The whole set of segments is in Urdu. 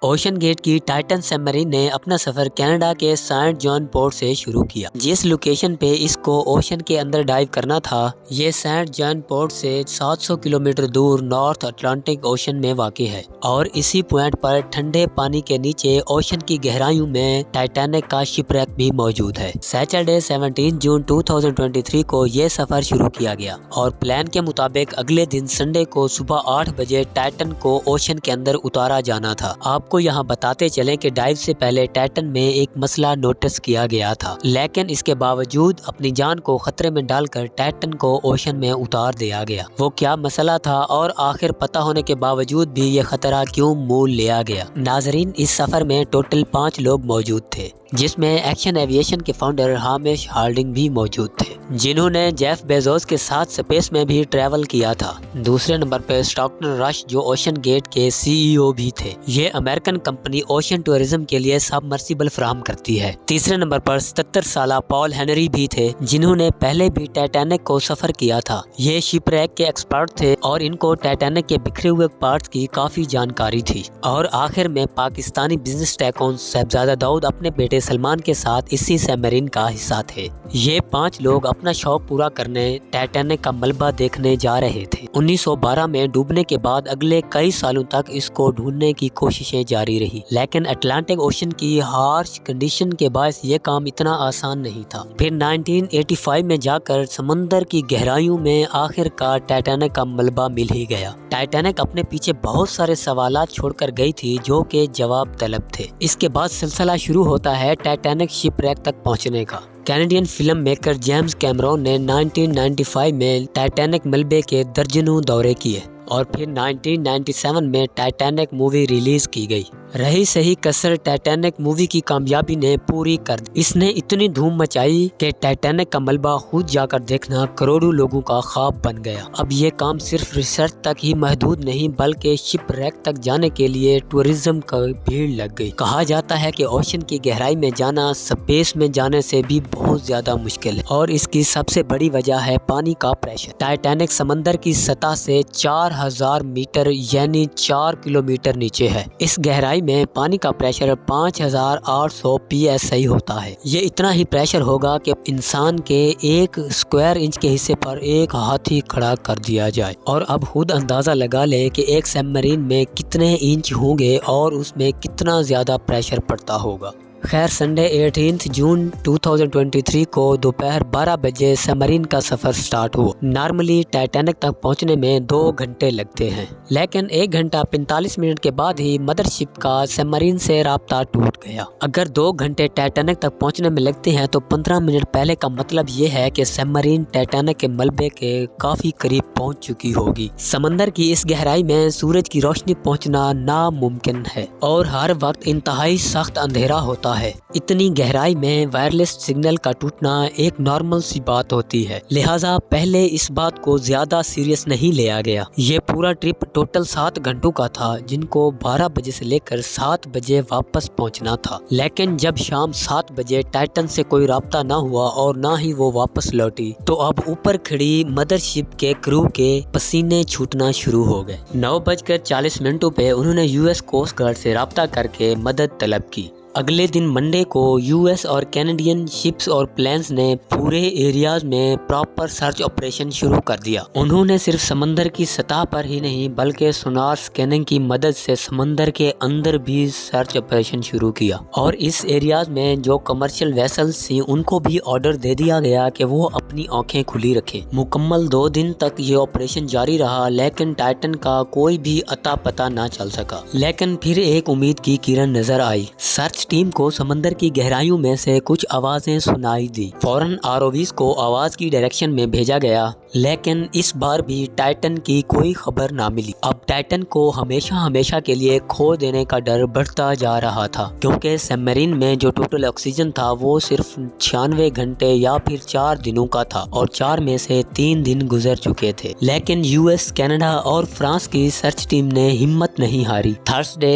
اوشن گیٹ کی ٹائٹن سب مرین نے اپنا سفر کینیڈا کے سینٹ جان پورٹ سے شروع کیا۔ جس لوکیشن پہ اس کو اوشن کے اندر ڈائیو کرنا تھا یہ سینٹ جان پورٹ سے 700 کلومیٹر دور نارتھ اٹلانٹک اوشن میں واقع ہے اور اسی پوائنٹ پر ٹھنڈے پانی کے نیچے اوشن کی گہرائیوں میں ٹائٹینک کا شپ ریک بھی موجود ہے۔ سیٹرڈے 17 جون 2023 کو یہ سفر شروع کیا گیا اور پلان کے مطابق اگلے دن سنڈے کو صبح 8 بجے ٹائٹن کو اوشن کے اندر اتارا جانا تھا۔ آپ کو یہاں بتاتے چلیں کہ ڈائیو سے پہلے ٹائٹن میں ایک مسئلہ نوٹس کیا گیا تھا، لیکن اس کے باوجود اپنی جان کو خطرے میں ڈال کر ٹائٹن کو اوشن میں اتار دیا گیا۔ وہ کیا مسئلہ تھا اور آخر پتہ ہونے کے باوجود بھی یہ خطرہ کیوں مول لیا گیا؟ ناظرین، اس سفر میں ٹوٹل 5 لوگ موجود تھے، جس میں ایکشن ایویشن کے فاؤنڈر ہامیش ہارڈنگ بھی موجود تھے، جنہوں نے جیف بیزوس کے ساتھ سپیس میں بھی ٹریول کیا تھا۔ دوسرے نمبر پہ اسٹاکٹن رش جو اوشن گیٹ کے CEO بھی تھے۔ یہ امریکن کمپنی اوشن ٹورزم کے لیے سبمرسیبل فراہم کرتی ہے۔ تیسرے نمبر پر 77 سالہ پال ہنری بھی تھے، جنہوں نے پہلے بھی ٹائٹینک کو سفر کیا تھا۔ یہ شپ ریک کے ایکسپرٹ تھے اور ان کو ٹائٹینک کے بکھرے ہوئے پارٹس کی کافی جانکاری تھی۔ اور آخر میں پاکستانی بزنس ٹائکون صاحبزادہ داؤد اپنے بیٹے سلمان کے ساتھ اسی سب مرین کا حصہ تھے۔ یہ 5 لوگ اپنا شوق پورا کرنے ٹائٹینک کا ملبہ دیکھنے جا رہے تھے۔ 1912 میں ڈوبنے کے بعد اگلے کئی سالوں تک اس کو ڈھونڈنے کی کوششیں جاری رہی، لیکن اٹلانٹک اوشن کی ہارش کنڈیشن کے باعث یہ کام اتنا آسان نہیں تھا۔ پھر 1985 میں جا کر سمندر کی گہرائیوں میں آخر کار ٹائٹینک کا ملبہ مل ہی گیا۔ ٹائٹینک اپنے پیچھے بہت سارے سوالات چھوڑ کر گئی تھی جو کہ جواب طلب تھے۔ اس کے بعد سلسلہ شروع ہوتا ہے ٹائٹینک شپ ریک تک پہنچنے کا۔ Canadian film maker James Cameron نے 1995 میں ٹائٹینک ملبے کے درجنوں دورے کیے اور پھر 1997 میں ٹائٹینک مووی ریلیز کی گئی۔ رہی صحیح کسر ٹائٹینک مووی کی کامیابی نے پوری کر دی۔ اس نے اتنی دھوم مچائی کہ ٹائٹینک کا ملبہ خود جا کر دیکھنا کروڑوں لوگوں کا خواب بن گیا۔ اب یہ کام صرف ریسرچ تک ہی محدود نہیں بلکہ شپ ریک تک جانے کے لیے ٹورزم کا بھیڑ لگ گئی۔ کہا جاتا ہے کہ اوشن کی گہرائی میں جانا سپیس میں جانے سے بھی بہت زیادہ مشکل ہے اور اس کی سب سے بڑی وجہ ہے پانی کا پریشر۔ ٹائٹینک سمندر کی سطح سے 4000 میٹر یعنی 4 کلومیٹر نیچے ہے۔ اس گہرائی میں پانی کا پریشر 5800 PSI ہوتا ہے۔ یہ اتنا ہی پریشر ہوگا کہ انسان کے 1 اسکوائر انچ کے حصے پر ایک ہاتھی کھڑا کر دیا جائے۔ اور اب خود اندازہ لگا لے کہ ایک سب مرین میں کتنے انچ ہوں گے اور اس میں کتنا زیادہ پریشر پڑتا ہوگا۔ خیر، سنڈے 18 جون 2023 کو دوپہر 12 بجے سب مرین کا سفر سٹارٹ ہوا۔ نارملی ٹائٹینک تک پہنچنے میں 2 گھنٹے لگتے ہیں، لیکن 1 گھنٹہ 45 منٹ کے بعد ہی مدر شپ کا سب مرین سے رابطہ ٹوٹ گیا۔ اگر 2 گھنٹے ٹائٹینک تک پہنچنے میں لگتے ہیں تو 15 منٹ پہلے کا مطلب یہ ہے کہ سب مرین ٹائٹینک کے ملبے کے کافی قریب پہنچ چکی ہوگی۔ سمندر کی اس گہرائی میں سورج کی روشنی پہنچنا ناممکن ہے اور ہر وقت انتہائی سخت اندھیرا ہوتا ہے۔ اتنی گہرائی میں وائرلیس سگنل کا ٹوٹنا ایک نارمل سی بات ہوتی ہے، لہٰذا پہلے اس بات کو زیادہ سیریس نہیں لیا گیا۔ یہ پورا ٹرپ ٹوٹل 7 گھنٹوں کا تھا، جن کو 12 بجے سے لے کر 7 بجے واپس پہنچنا تھا، لیکن جب شام 7 بجے ٹائٹن سے کوئی رابطہ نہ ہوا اور نہ ہی وہ واپس لوٹی تو اب اوپر کھڑی مدر شپ کے کرو کے پسینے چھوٹنا شروع ہو گئے۔ 9:40 پہ انہوں نے US کوسٹ گارڈ سے رابطہ کر کے مدد طلب کی۔ اگلے دن منڈے کو US اور کینیڈین شپس اور پلینز نے پورے ایریاز میں پراپر سرچ آپریشن شروع کر دیا۔ انہوں نے صرف سمندر کی سطح پر ہی نہیں بلکہ سونار سکیننگ کی مدد سے سمندر کے اندر بھی سرچ آپریشن شروع کیا، اور اس ایریاز میں جو کمرشل ویسلز تھیں ان کو بھی آرڈر دے دیا گیا کہ وہ اپنی آنکھیں کھلی رکھیں۔ مکمل 2 دن تک یہ آپریشن جاری رہا، لیکن ٹائٹن کا کوئی بھی اتا پتہ نہ چل سکا۔ لیکن پھر ایک امید کی کرن نظر آئی۔ سرچ ٹیم کو سمندر کی گہرائیوں میں سے کچھ آوازیں سنائی دی۔ فوراً ROVs کو آواز کی ڈائریکشن میں بھیجا گیا، لیکن اس بار بھی ٹائٹن کی کوئی خبر نہ ملی۔ اب ٹائٹن کو ہمیشہ کے لیے کھو دینے کا ڈر بڑھتا جا رہا تھا، کیونکہ سب مرین میں جو ٹوٹل آکسیجن تھا وہ صرف 96 گھنٹے یا پھر 4 دنوں کا تھا، اور 4 میں سے 3 دن گزر چکے تھے۔ لیکن US، کینیڈا اور فرانس کی سرچ ٹیم نے ہمت نہیں ہاری۔ Thursday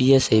PSI